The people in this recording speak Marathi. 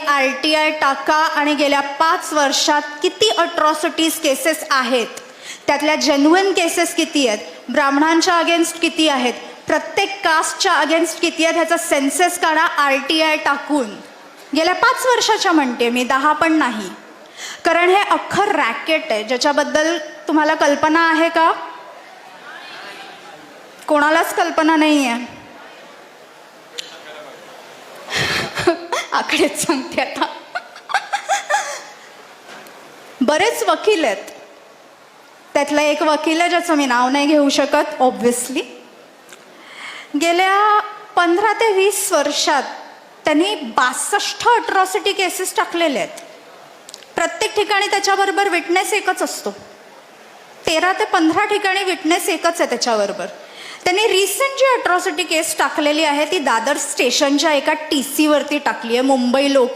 RTI टाका आणि गेल्या 5 वर्षात किती अट्रॉसिटीज केसेस आहेत, त्यातल्या जेन्युइन केसेस किती आहेत, ब्राह्मणांच्या अगेन्स्ट किती आहेत, प्रत्येक कास्टच्या अगेन्स्ट किती आहेत, ह्याचा सेन्सेस काढा RTI टाकून. गेल्या 5 वर्षाच्या म्हणते मी, 10 पण नाही. कारण हे अख्खं रॅकेट आहे ज्याच्याबद्दल तुम्हाला कल्पना आहे का? कोणालाच कल्पना नाही आहे. आकडेच सांगते आता. बरेच वकील आहेत. त्यातला एक वकील आहे ज्याचं मी नाव नाही घेऊ शकत ऑब्व्हियसली. गेल्या 15 ते 20 वर्षात त्यांनी 62 अट्रॉसिटी केसेस टाकलेले आहेत. प्रत्येक ठिकाणी त्याच्याबरोबर विटनेस एकच असतो. 13 ते 15 ठिकाणी विटनेस एकच आहे त्याच्याबरोबर. त्यांनी रिसेंट जी अट्रॉसिटी केस टाकलेली आहे ती दादर स्टेशनच्या एका TC वरती टाकली आहे, मुंबई लोक